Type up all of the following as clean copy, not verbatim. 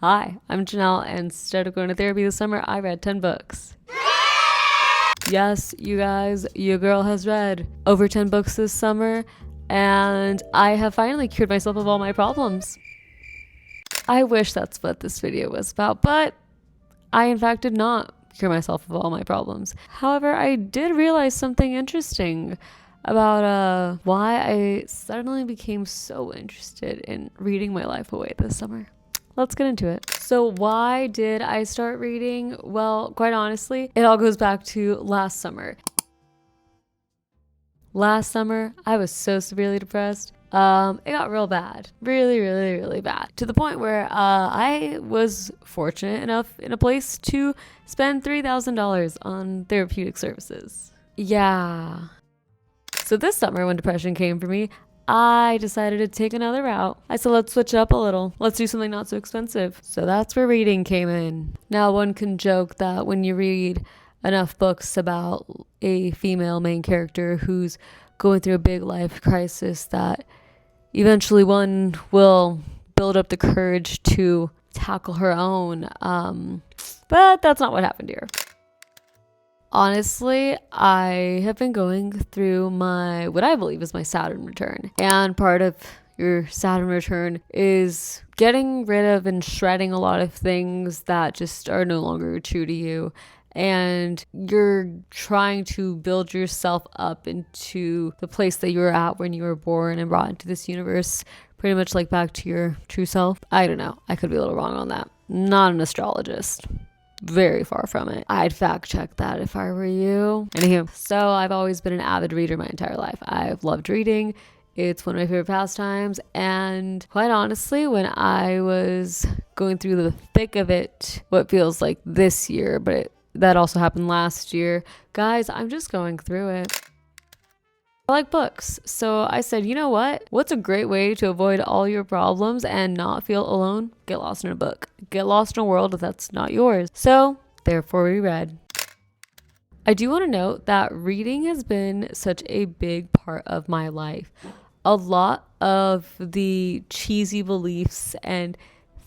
Hi, I'm Janelle, and instead of going to therapy this summer, I read 10 books. Yes, you guys, your girl has read over 10 books this summer, and I have finally cured myself of all my problems. I wish that's what this video was about, but I in fact did not cure myself of all my problems. However, I did realize something interesting about why I suddenly became so interested in reading my life away this summer. Let's get into it. So why did I start reading? Well, quite honestly, it all goes back to last summer. Last summer, I was so severely depressed. It got real bad. Really bad. To the point where I was fortunate enough in a place to spend $3,000 on therapeutic services. Yeah. So this summer, when depression came for me, I decided to take another route. I said, let's switch it up a little. Let's do something not so expensive. So that's where reading came in. Now, one can joke that when you read enough books about a female main character who's going through a big life crisis, that eventually one will build up the courage to tackle her own. But that's not what happened here. Honestly, I have been going through what I believe is my Saturn return. And part of your Saturn return is getting rid of and shredding a lot of things that just are no longer true to you. And you're trying to build yourself up into the place that you were at when you were born and brought into this universe, pretty much like back to your true self. I don't know. I could be a little wrong on that. Not an astrologist. Very far from it. I'd fact check that if I were you. Anywho, so I've always been an avid reader my entire life. I've loved reading. It's one of my favorite pastimes. And quite honestly, when I was going through the thick of it, what feels like this year, but that also happened last year, guys, I'm just going through it. I like books. So I said, you know what? What's a great way to avoid all your problems and not feel alone? Get lost in a book. Get lost in a world that's not yours. So therefore we read. I do want to note that reading has been such a big part of my life. A lot of the cheesy beliefs and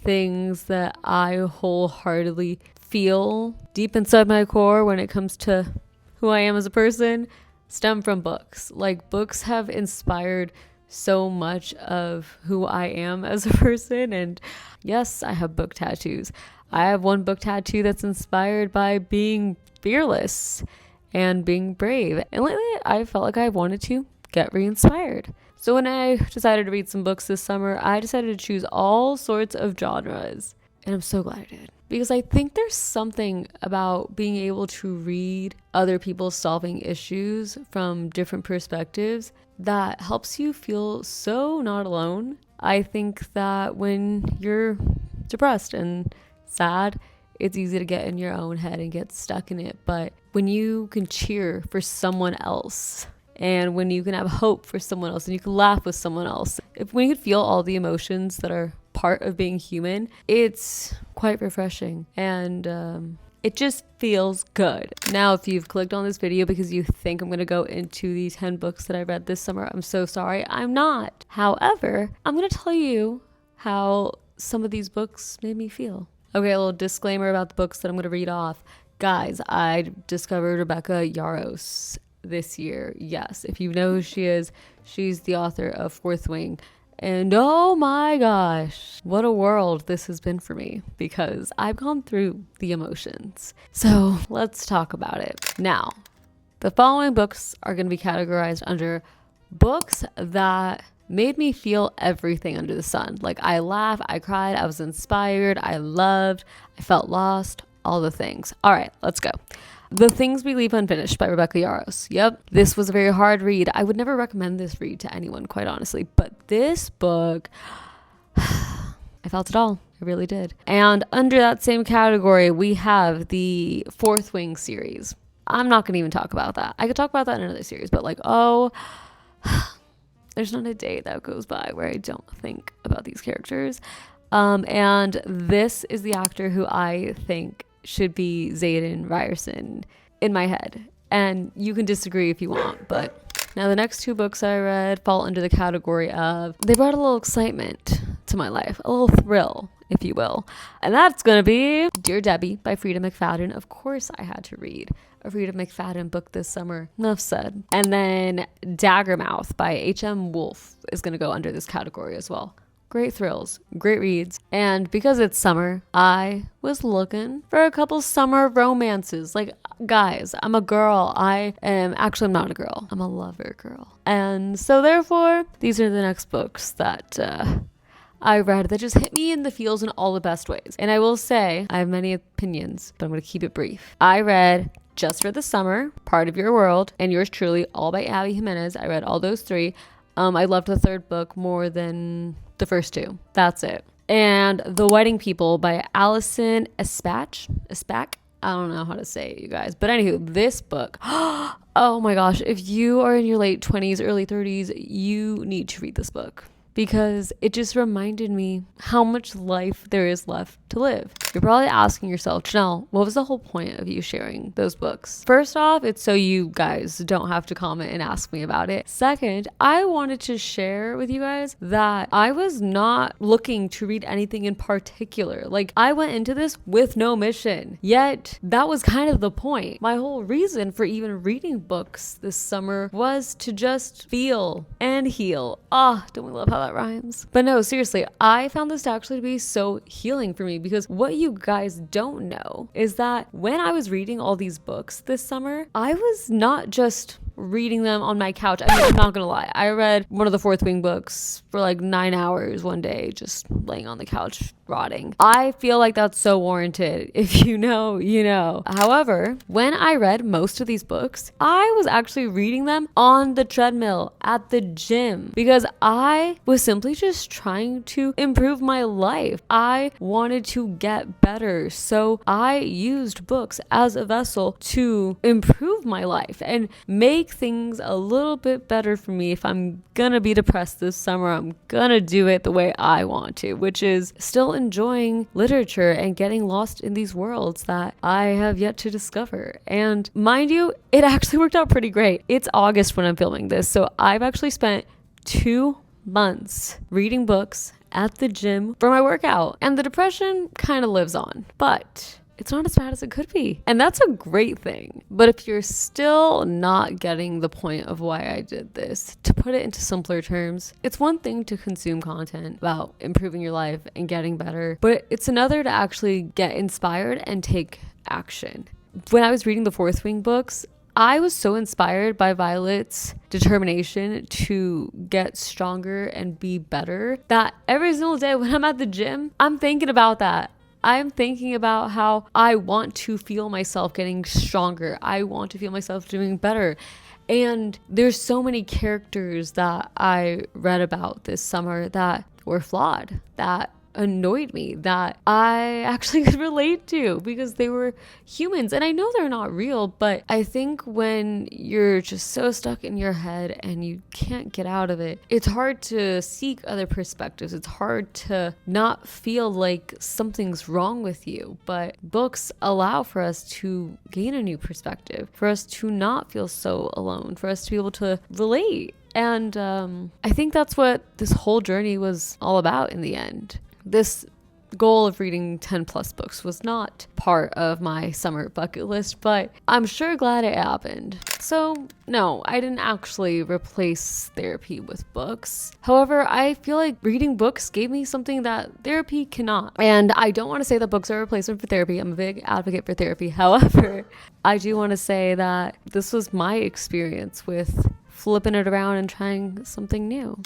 things that I wholeheartedly feel deep inside my core when it comes to who I am as a person stem from books. Like, books have inspired so much of who I am as a person. And yes, I have book tattoos. I have one book tattoo that's inspired by being fearless and being brave. And lately, I felt like I wanted to get re-inspired. So when I decided to read some books this summer, I decided to choose all sorts of genres. And I'm so glad I did. Because I think there's something about being able to read other people solving issues from different perspectives that helps you feel so not alone. I think that when you're depressed and sad, it's easy to get in your own head and get stuck in it. But when you can cheer for someone else, and when you can have hope for someone else, and you can laugh with someone else, when you can feel all the emotions that are part of being human, it's quite refreshing, and it just feels good. Now, if you've clicked on this video because you think I'm going to go into these 10 books that I read this summer, I'm so sorry. I'm not. However, I'm going to tell you how some of these books made me feel. Okay, a little disclaimer about the books that I'm going to read off. Guys, I discovered Rebecca Yarros this year. Yes, if you know who she is, she's the author of Fourth Wing. And oh my gosh, what a world this has been for me, because I've gone through the emotions. So let's talk about it. Now, the following books are going to be categorized under books that made me feel everything under the sun. Like, I laughed, I cried, I was inspired, I loved, I felt lost, all the things. All right, let's go. The Things We Leave Unfinished by Rebecca Yarros. Yep, this was a very hard read. I would never recommend this read to anyone, quite honestly. But this book, I felt it all. I really did. And under that same category, we have the Fourth Wing series. I'm not going to even talk about that. I could talk about that in another series, but there's not a day that goes by where I don't think about these characters. And this is the actor who I think should be Zayden Ryerson in my head. And you can disagree if you want, but now the next two books I read fall under the category of, they brought a little excitement to my life, a little thrill, if you will. And that's going to be Dear Debbie by Frida McFadden. Of course, I had to read a Frida McFadden book this summer. Enough said. And then Daggermouth by H.M. Wolfe is going to go under this category as well. Great thrills, great reads. And because it's summer, I was looking for a couple summer romances. Like, guys, I'm a girl. I'm not a girl. I'm a lover girl. And so therefore, these are the next books that I read that just hit me in the feels in all the best ways. And I will say, I have many opinions, but I'm going to keep it brief. I read Just for the Summer, Part of Your World, and Yours Truly, all by Abby Jimenez. I read all those three. I loved the third book more than the first two. That's it. And The Wedding People by Allison Espach. I don't know how to say it, you guys. But anywho, this book, oh my gosh, if you are in your late 20s, early 30s, you need to read this book. Because it just reminded me how much life there is left to live. You're probably asking yourself, Janelle, what was the whole point of you sharing those books? First off, it's so you guys don't have to comment and ask me about it. Second, I wanted to share with you guys that I was not looking to read anything in particular. Like, I went into this with no mission, yet that was kind of the point. My whole reason for even reading books this summer was to just feel and heal. Don't we love how that rhymes? But no, seriously, I found this to actually be so healing for me, because what you guys don't know is that when I was reading all these books this summer, I was not just reading them on my couch. I mean, I'm not gonna lie, I read one of the Fourth Wing books for like 9 hours one day, just laying on the couch rotting. I feel like that's so warranted. If you know, you know. However, when I read most of these books, I was actually reading them on the treadmill at the gym, because I was simply just trying to improve my life. I wanted to get better, so I used books as a vessel to improve my life and make things a little bit better for me. If I'm gonna be depressed this summer, I'm gonna do it the way I want to, which is still enjoying literature and getting lost in these worlds that I have yet to discover. And mind you, it actually worked out pretty great. It's August when I'm filming this, so I've actually spent 2 months reading books at the gym for my workout, and the depression kind of lives on, but it's not as bad as it could be. And that's a great thing. But if you're still not getting the point of why I did this, to put it into simpler terms, it's one thing to consume content about improving your life and getting better, but it's another to actually get inspired and take action. When I was reading the Fourth Wing books, I was so inspired by Violet's determination to get stronger and be better that every single day when I'm at the gym, I'm thinking about that. I'm thinking about how I want to feel myself getting stronger. I want to feel myself doing better. And there's so many characters that I read about this summer that were flawed, that annoyed me, that I actually could relate to, because they were humans. And I know they're not real, but I think when you're just so stuck in your head and you can't get out of it, it's hard to seek other perspectives. It's hard to not feel like something's wrong with you. But books allow for us to gain a new perspective, for us to not feel so alone, for us to be able to relate. And I think that's what this whole journey was all about in the end. This goal of reading 10 plus books was not part of my summer bucket list, but I'm sure glad it happened. So no, I didn't actually replace therapy with books. However, I feel like reading books gave me something that therapy cannot. And I don't want to say that books are a replacement for therapy. I'm a big advocate for therapy. However, I do want to say that this was my experience with flipping it around and trying something new.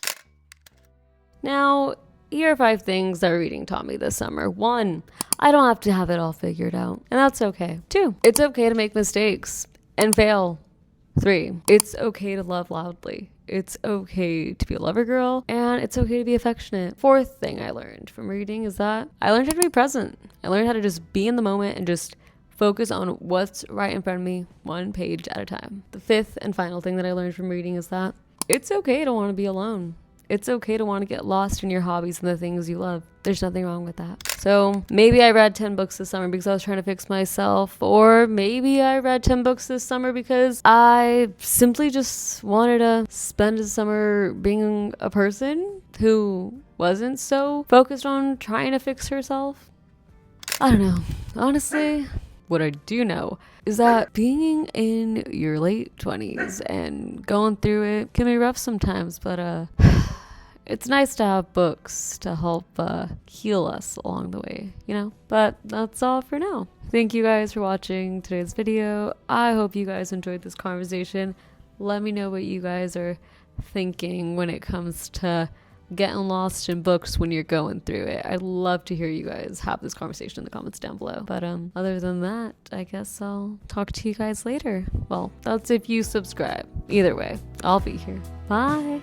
Now, here are 5 things that reading taught me this summer. 1, I don't have to have it all figured out, and that's okay. 2, it's okay to make mistakes and fail. 3, it's okay to love loudly. It's okay to be a lover girl, and it's okay to be affectionate. 4th thing I learned from reading is that I learned how to be present. I learned how to just be in the moment and just focus on what's right in front of me, 1 page at a time. The 5th and final thing that I learned from reading is that it's okay to want to be alone. It's okay to want to get lost in your hobbies and the things you love. There's nothing wrong with that. So maybe I read 10 books this summer because I was trying to fix myself, or maybe I read 10 books this summer because I simply just wanted to spend the summer being a person who wasn't so focused on trying to fix herself. I don't know. Honestly, what I do know is that being in your late 20s and going through it can be rough sometimes, but it's nice to have books to help heal us along the way, you know? But that's all for now. Thank you guys for watching today's video. I hope you guys enjoyed this conversation. Let me know what you guys are thinking when it comes to getting lost in books when you're going through it. I'd love to hear you guys have this conversation in the comments down below. But other than that, I guess I'll talk to you guys later. Well, that's if you subscribe. Either way, I'll be here. Bye.